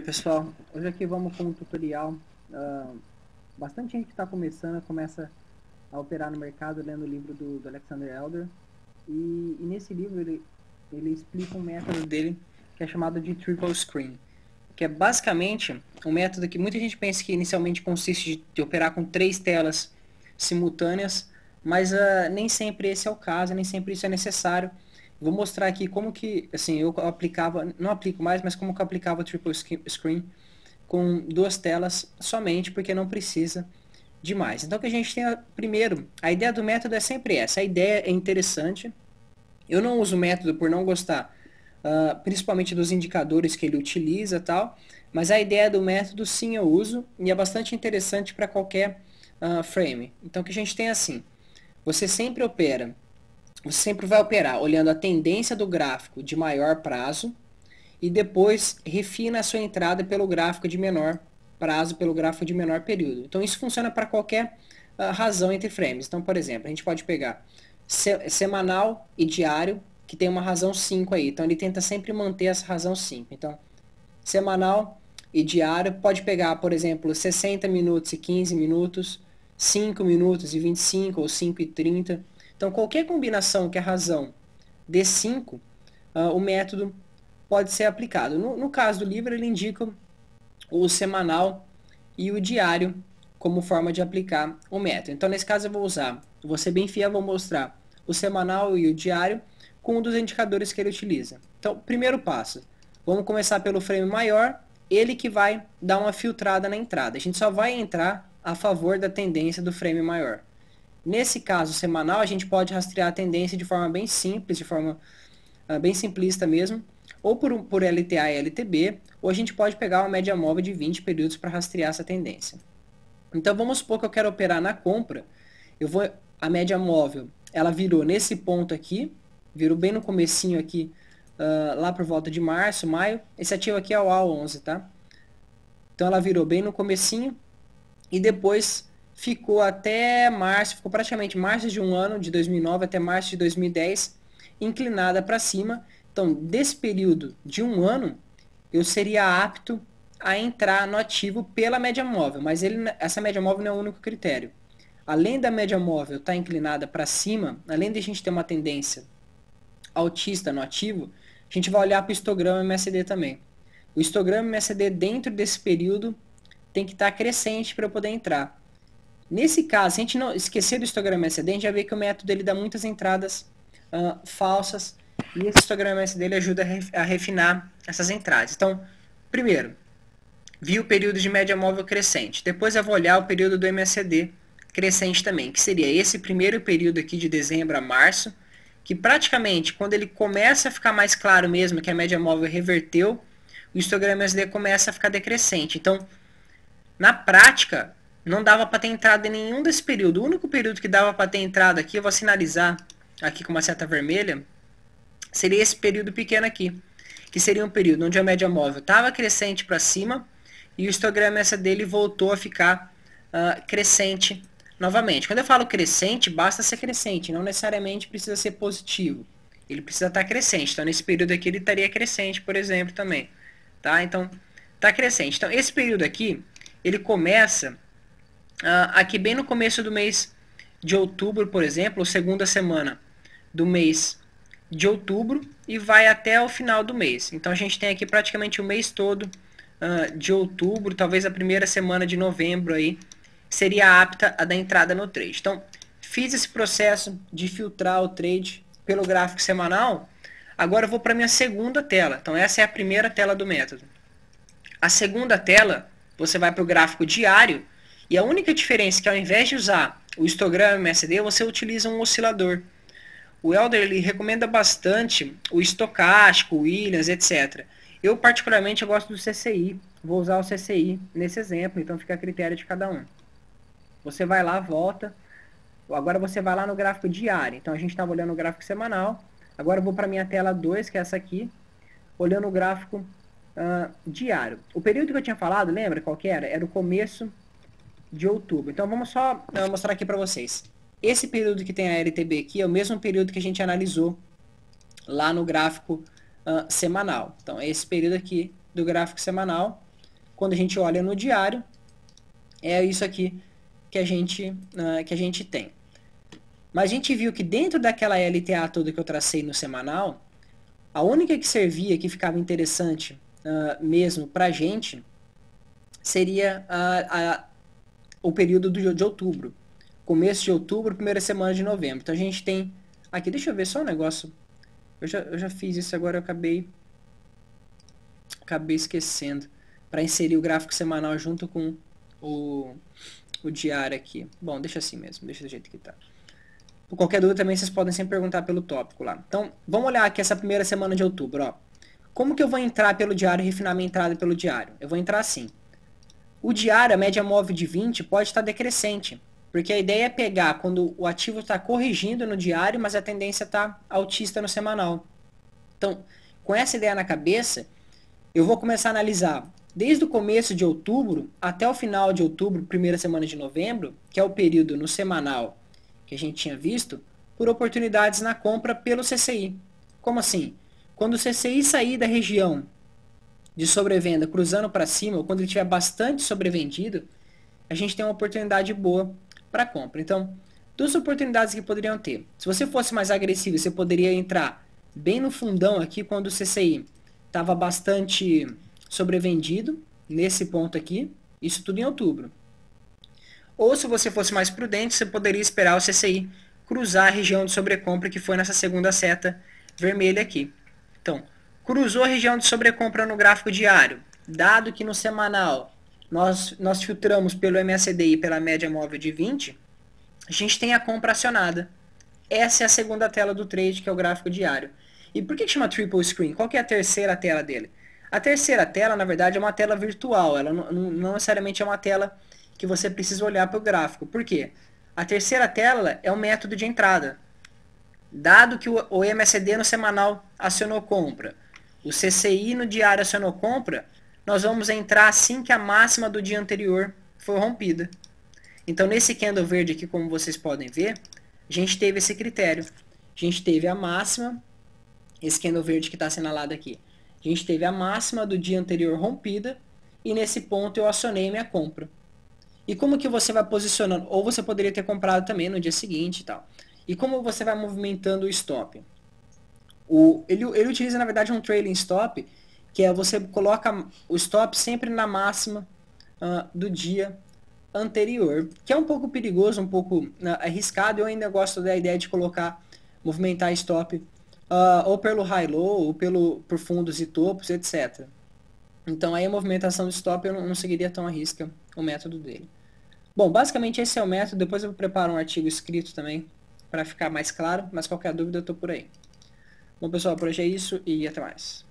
pessoal, hoje aqui vamos com um tutorial. Bastante gente que está começando começa a operar no mercado lendo o livro do Alexander Elder, e nesse livro ele explica um método dele que é chamado de Triple Screen, que é basicamente um método que muita gente pensa que inicialmente consiste de operar com 3 telas simultâneas, mas nem sempre esse é o caso, nem sempre isso é necessário. Vou mostrar aqui como que, assim, eu aplicava, não aplico mais, mas como que eu aplicava o Triple Screen com 2 telas somente, porque não precisa de mais. Então, o que a gente tem, primeiro, a ideia do método é sempre essa. A ideia é interessante. Eu não uso o método por não gostar, principalmente dos indicadores que ele utiliza e tal, mas a ideia do método sim eu uso, e é bastante interessante para qualquer frame. Então, o que a gente tem é assim, você sempre opera, você sempre vai operar olhando a tendência do gráfico de maior prazo, e depois refina a sua entrada pelo gráfico de menor prazo, pelo gráfico de menor período. Então isso funciona para qualquer razão entre frames. Então, por exemplo, a gente pode pegar semanal e diário, que tem uma razão 5 aí. Então ele tenta sempre manter essa razão 5. Então, semanal e diário pode pegar, por exemplo, 60 minutos e 15 minutos, 5 minutos e 25 ou 5 e 30. Então, qualquer combinação que a razão dê 5, o método pode ser aplicado. No caso do livro, ele indica o semanal e o diário como forma de aplicar o método. Então, nesse caso, eu vou ser bem fiel, vou mostrar o semanal e o diário com um dos indicadores que ele utiliza. Então, primeiro passo, vamos começar pelo frame maior, ele que vai dar uma filtrada na entrada. A gente só vai entrar a favor da tendência do frame maior. Nesse caso semanal, a gente pode rastrear a tendência de forma bem simples, de forma bem simplista mesmo, ou por LTA e LTB, ou a gente pode pegar uma média móvel de 20 períodos para rastrear essa tendência. Então vamos supor que eu quero operar na compra, a média móvel, ela virou nesse ponto aqui, virou bem no comecinho aqui, lá por volta de março, maio, esse ativo aqui é o A11, tá? Então ela virou bem no comecinho, e depois ficou até março, ficou praticamente março de um ano, de 2009 até março de 2010, inclinada para cima. Então, desse período de um ano, eu seria apto a entrar no ativo pela média móvel, mas essa média móvel não é o único critério. Além da média móvel estar inclinada para cima, além de a gente ter uma tendência altista no ativo, a gente vai olhar para o histograma MACD também. O histograma MACD dentro desse período tem que estar crescente para eu poder entrar. Nesse caso, se a gente não esquecer do histograma MACD, a gente já vê que o método ele dá muitas entradas falsas, e esse histograma MACD ele ajuda a refinar essas entradas. Então, primeiro, vi o período de média móvel crescente. Depois eu vou olhar o período do MACD crescente também, que seria esse primeiro período aqui de dezembro a março, que praticamente, quando ele começa a ficar mais claro mesmo que a média móvel reverteu, o histograma MACD começa a ficar decrescente. Então, na prática, não dava para ter entrada em nenhum desse período. O único período que dava para ter entrada aqui, eu vou sinalizar aqui com uma seta vermelha, seria esse período pequeno aqui, que seria um período onde a média móvel estava crescente para cima e o histograma essa dele voltou a ficar crescente novamente. Quando eu falo crescente, basta ser crescente, não necessariamente precisa ser positivo. Ele precisa estar crescente. Então, nesse período aqui, ele estaria crescente, por exemplo, também. Tá? Então, está crescente. Então, esse período aqui, ele começa aqui bem no começo do mês de outubro, por exemplo, ou segunda semana do mês de outubro, e vai até o final do mês. Então a gente tem aqui praticamente o mês todo de outubro, talvez a primeira semana de novembro aí seria apta a dar entrada no trade. Então fiz esse processo de filtrar o trade pelo gráfico semanal. Agora eu vou para minha segunda tela. Então essa é a primeira tela do método. A segunda tela, você vai para o gráfico diário, e a única diferença é que ao invés de usar o histograma MACD, você utiliza um oscilador. O Elder ele recomenda bastante o estocástico, o Williams, etc. Eu particularmente gosto do CCI. Vou usar o CCI nesse exemplo, então fica a critério de cada um. Você vai lá, volta. Agora você vai lá no gráfico diário. Então a gente estava olhando o gráfico semanal. Agora eu vou para a minha tela 2, que é essa aqui, olhando o gráfico diário. O período que eu tinha falado, lembra qual que era? Era o começo de outubro. Então vamos só mostrar aqui para vocês. Esse período que tem a LTB aqui é o mesmo período que a gente analisou lá no gráfico semanal. Então, é esse período aqui do gráfico semanal. quando a gente olha no diário, é isso aqui que a gente tem. Mas a gente viu que dentro daquela LTA toda que eu tracei no semanal, a única que servia, que ficava interessante mesmo pra gente, seria o período de outubro. Começo de outubro, primeira semana de novembro. Então a gente tem... Aqui, deixa eu ver só um negócio. Eu já fiz isso, agora eu acabei esquecendo. Para inserir o gráfico semanal junto com o diário aqui. Bom, deixa assim mesmo, deixa do jeito que tá. Por qualquer dúvida também vocês podem sempre perguntar pelo tópico lá. Então, vamos olhar aqui essa primeira semana de outubro, ó. Como que eu vou entrar pelo diário e refinar minha entrada pelo diário? Eu vou entrar assim. O diário, a média móvel de 20, pode estar decrescente. Porque a ideia é pegar quando o ativo está corrigindo no diário, mas a tendência está altista no semanal. Então, com essa ideia na cabeça, eu vou começar a analisar desde o começo de outubro até o final de outubro, primeira semana de novembro, que é o período no semanal que a gente tinha visto, por oportunidades na compra pelo CCI. Como assim? Quando o CCI sair da região de sobrevenda cruzando para cima, ou quando ele estiver bastante sobrevendido, a gente tem uma oportunidade boa para compra. Então, duas oportunidades que poderiam ter. Se você fosse mais agressivo, você poderia entrar bem no fundão aqui, quando o CCI estava bastante sobrevendido, nesse ponto aqui, isso tudo em outubro. Ou se você fosse mais prudente, você poderia esperar o CCI cruzar a região de sobrecompra que foi nessa segunda seta vermelha aqui. Então, cruzou a região de sobrecompra no gráfico diário, dado que no semanal nós filtramos pelo MACD e pela média móvel de 20, a gente tem a compra acionada. Essa é a segunda tela do trade, que é o gráfico diário. E por que chama triple screen? Qual que é a terceira tela dele? A terceira tela, na verdade, é uma tela virtual. Ela não necessariamente é uma tela que você precisa olhar para o gráfico. Por quê? A terceira tela é o método de entrada. Dado que o MACD no semanal acionou compra, o CCI no diário acionou compra, nós vamos entrar assim que a máxima do dia anterior for rompida. Então, nesse candle verde aqui, como vocês podem ver, a gente teve esse critério. A gente teve a máxima, esse candle verde que está assinalado aqui. A gente teve a máxima do dia anterior rompida, e nesse ponto eu acionei minha compra. E como que você vai posicionando? Ou você poderia ter comprado também no dia seguinte e tal. E como você vai movimentando o stop? Ele utiliza, na verdade, um trailing stop, que é você coloca o stop sempre na máxima do dia anterior, que é um pouco perigoso, um pouco arriscado. Eu ainda gosto da ideia de colocar, movimentar stop ou pelo high-low, ou por fundos e topos, etc. Então aí a movimentação do stop eu não seguiria tão à risca o método dele. Bom, basicamente esse é o método. Depois eu preparo um artigo escrito também para ficar mais claro, mas qualquer dúvida eu estou por aí. Bom, pessoal, por hoje é isso e até mais.